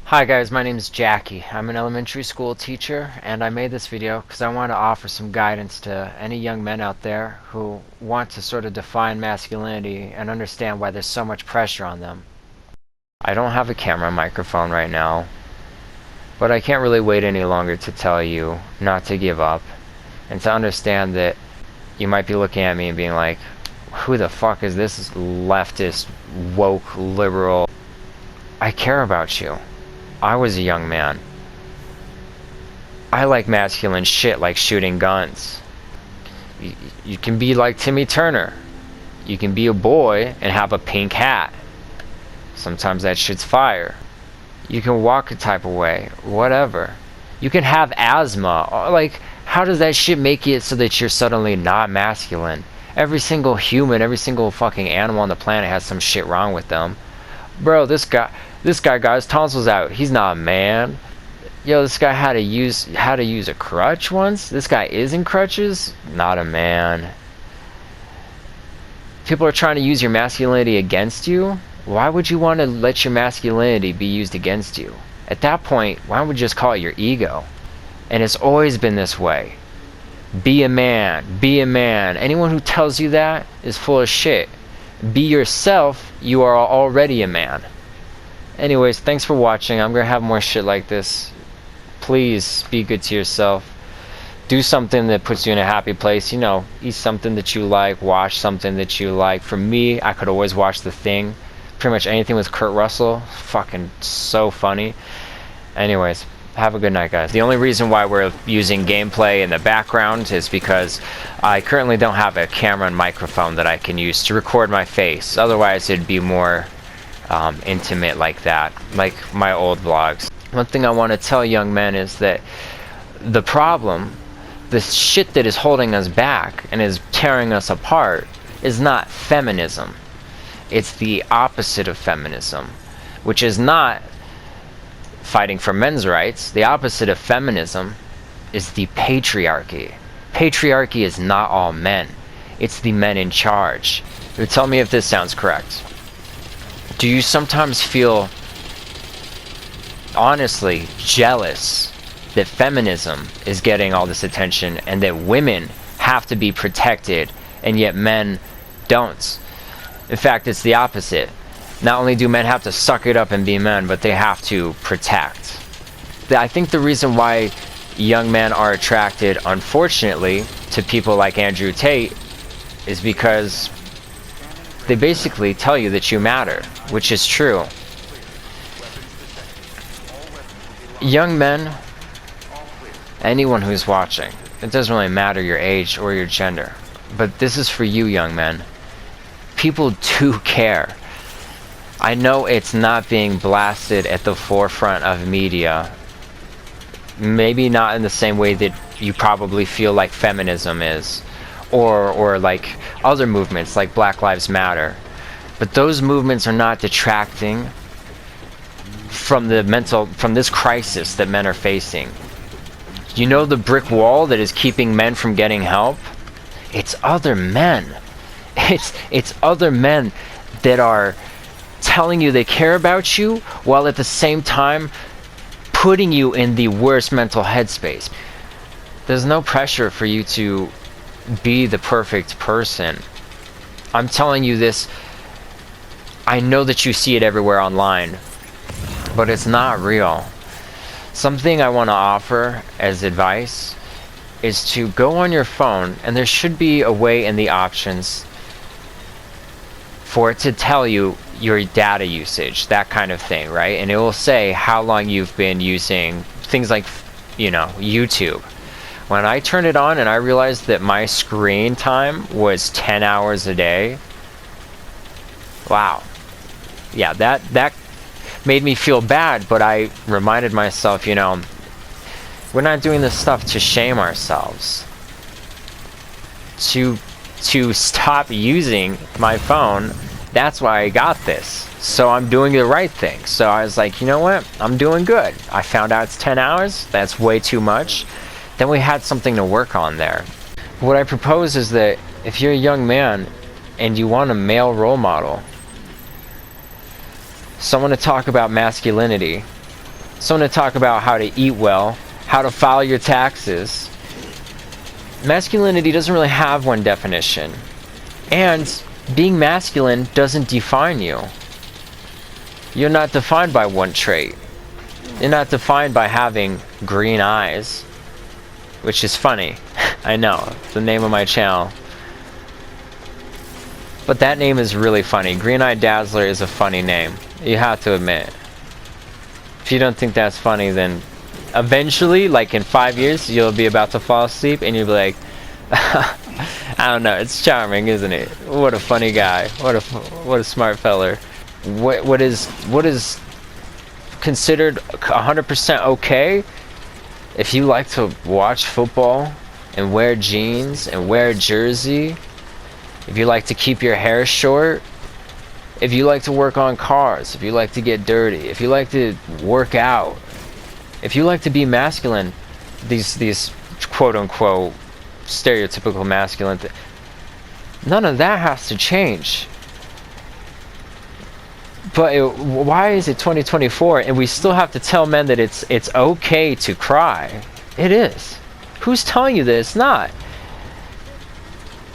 Hi guys, my name is Jackie. I'm an elementary school teacher, and I made this video because I want to offer some guidance to any young men out there who want to sort of define masculinity and understand why there's so much pressure on them. I don't have a camera and microphone right now, but I can't really wait any longer to tell you not to give up and to understand that you might be looking at me and being like, who the fuck is this leftist, woke, liberal? I care about you. I was a young man. I like masculine shit like shooting guns. You can be like Timmy Turner. You can be a boy and have a pink hat. Sometimes that shit's fire. You can walk a type of way, whatever. You can have asthma. Like, how does that shit make it so that you're suddenly not masculine? Every single human, every single fucking animal on the planet has some shit wrong with them. Bro, this guy got his tonsils out. He's not a man. Yo, this guy had to use a crutch once. This guy is in crutches. Not a man. People are trying to use your masculinity against you. Why would you want to let your masculinity be used against you? At that point, why don't we just call it your ego? And it's always been this way. Be a man. Be a man. Anyone who tells you that is full of shit. Be yourself. You are already a man. Anyways, thanks for watching. I'm gonna have more shit like this. Please be good to yourself. Do something that puts you in a happy place. You know, eat something that you like. Watch something that you like. For me, I could always watch The Thing. Pretty much anything with Kurt Russell. Fucking so funny. Anyways, have a good night, guys. The only reason why we're using gameplay in the background is because I currently don't have a camera and microphone that I can use to record my face. Otherwise, it'd be more intimate like that, like my old vlogs. One thing I want to tell young men is that the problem, the shit that is holding us back and is tearing us apart, is not feminism. It's the opposite of feminism, which is not fighting for men's rights. The opposite of feminism is the patriarchy. Patriarchy is not all men. It's the men in charge. Tell me if this sounds correct. Do you sometimes feel, honestly, jealous that feminism is getting all this attention and that women have to be protected and yet men don't? In fact, it's the opposite. Not only do men have to suck it up and be men, but they have to protect. I think the reason why young men are attracted, unfortunately, to people like Andrew Tate is because they basically tell you that you matter, which is true. Young men, anyone who's watching, it doesn't really matter your age or your gender, but this is for you, young men. People do care. I know it's not being blasted at the forefront of media. Maybe not in the same way that you probably feel like feminism is, or like other movements like Black Lives Matter. But those movements are not detracting from this crisis that men are facing. You know the brick wall that is keeping men from getting help? It's other men. It's other men that are telling you they care about you while at the same time putting you in the worst mental headspace. There's no pressure for you to be the perfect person. I'm telling you this. I know that you see it everywhere online, but it's not real. Something I want to offer as advice is to go on your phone, and there should be a way in the options for it to tell you your data usage, that kind of thing, right? And it will say how long you've been using things like, you know, YouTube. When I turned it on and I realized that my screen time was 10 hours a day, wow. Yeah, that made me feel bad, but I reminded myself, you know, we're not doing this stuff to shame ourselves. To stop using my phone, that's why I got this. So I'm doing the right thing. So I was like, you know what? I'm doing good. I found out it's 10 hours. That's way too much. Then we had something to work on there. What I propose is that if you're a young man and you want a male role model, someone to talk about masculinity, someone to talk about how to eat well, how to file your taxes. Masculinity doesn't really have one definition. And being masculine doesn't define you. You're not defined by one trait. You're not defined by having green eyes. Which is funny. I know, it's the name of my channel. But that name is really funny. Green Eyed Dazzler is a funny name. You have to admit. If you don't think that's funny, then eventually, like in 5 years, you'll be about to fall asleep and you'll be like, I don't know, it's charming, isn't it? What a funny guy. What a smart feller. What is considered 100% okay? If you like to watch football and wear jeans and wear a jersey, if you like to keep your hair short, if you like to work on cars, if you like to get dirty, if you like to work out, if you like to be masculine, these quote-unquote stereotypical masculine none of that has to change. But why is it 2024 and we still have to tell men that it's okay to cry? It is. Who's telling you that it's not?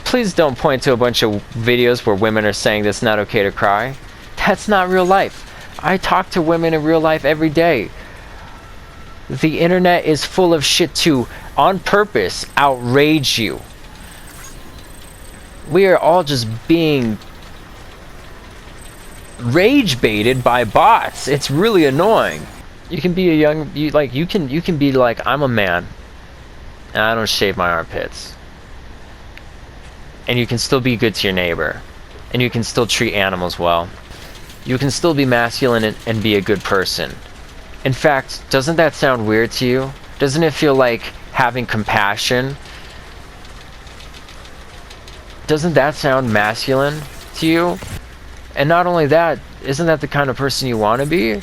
Please don't point to a bunch of videos where women are saying that it's not okay to cry. That's not real life. I talk to women in real life every day. The internet is full of shit to, on purpose, outrage you. We are all just being rage baited by bots. It's really annoying. You can be a young, you can be like, I'm a man and I don't shave my armpits. And you can still be good to your neighbor. And you can still treat animals well. You can still be masculine and be a good person. In fact, doesn't that sound weird to you? Doesn't it feel like having compassion? Doesn't that sound masculine to you? And not only that, isn't that the kind of person you want to be?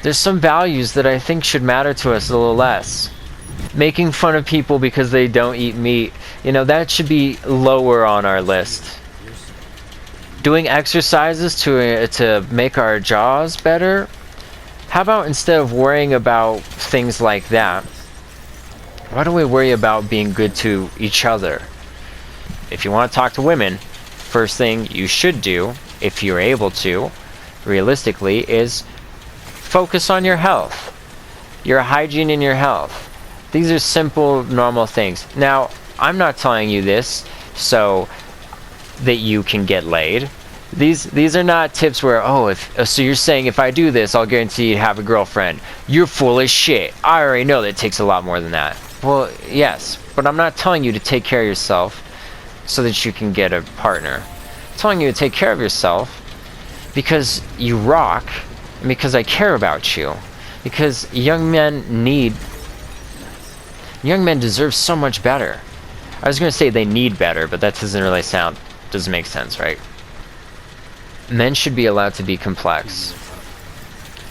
There's some values that I think should matter to us a little less. Making fun of people because they don't eat meat, you know, that should be lower on our list. Doing exercises to make our jaws better? How about instead of worrying about things like that, why don't we worry about being good to each other? If you want to talk to women, first thing you should do, if you're able to, realistically, is focus on your health. Your hygiene and your health. These are simple, normal things. Now, I'm not telling you this so that you can get laid. These are not tips where, so you're saying if I do this, I'll guarantee you have a girlfriend. You're full of shit. I already know that it takes a lot more than that. Well, yes, but I'm not telling you to take care of yourself so that you can get a partner. I'm telling you to take care of yourself because you rock and because I care about you. Because young men deserve so much better. I was going to say they need better, but that doesn't make sense, right? Men should be allowed to be complex.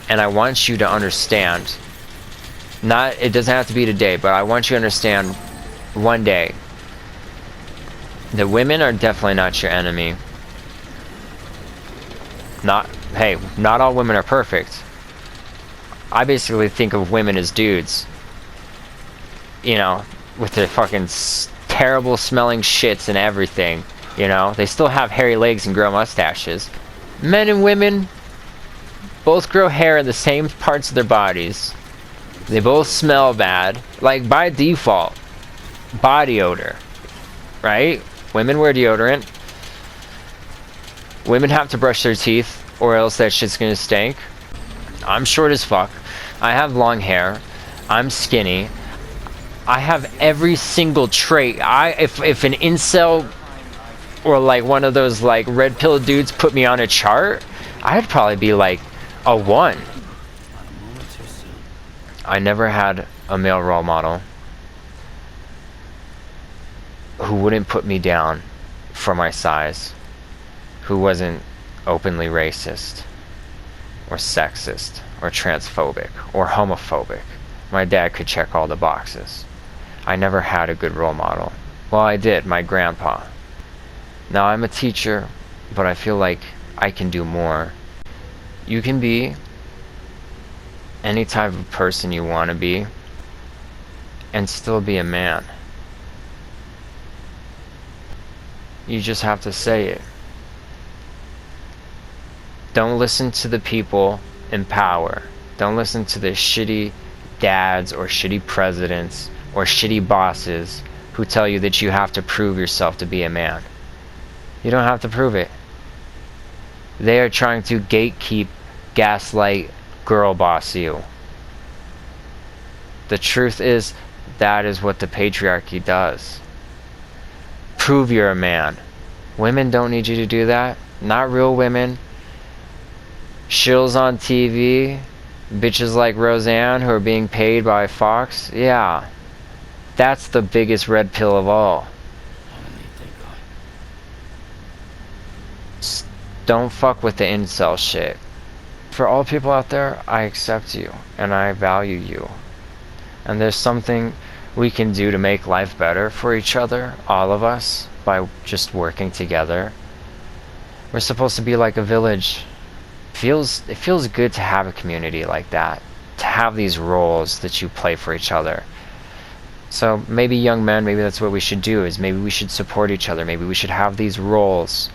And I want you to understand, it doesn't have to be today, but I want you to understand one day that women are definitely not your enemy. Not all women are perfect. I basically think of women as dudes. You know, with their fucking terrible smelling shits and everything. You know, they still have hairy legs and grow mustaches. Men and women both grow hair in the same parts of their bodies. They both smell bad. Like, by default, body odor. Right? Women wear deodorant. Women have to brush their teeth, or else that shit's gonna stink. I'm short as fuck. I have long hair. I'm skinny. I have every single trait. If an incel or like one of those like red pill dudes put me on a chart, I'd probably be like a 1. I never had a male role model who wouldn't put me down for my size, who wasn't openly racist or sexist or transphobic or homophobic. My dad could check all the boxes. I never had a good role model. Well, I did, my grandpa. Now I'm a teacher, but I feel like I can do more. You can be any type of person you want to be and still be a man. You just have to say it. Don't listen to the people in power. Don't listen to the shitty dads or shitty presidents or shitty bosses who tell you that you have to prove yourself to be a man. You don't have to prove it. They are trying to gatekeep, gaslight, girl boss you. The truth is, that is what the patriarchy does. Prove you're a man. Women don't need you to do that. Not real women. Shills on TV, bitches like Roseanne who are being paid by Fox. Yeah, that's the biggest red pill of all. Don't fuck with the incel shit. For all people out there, I accept you and I value you. And there's something we can do to make life better for each other, all of us, by just working together. We're supposed to be like a village. It feels good to have a community like that, to have these roles that you play for each other. So maybe young men, maybe that's what we should do, is maybe we should support each other, maybe we should have these roles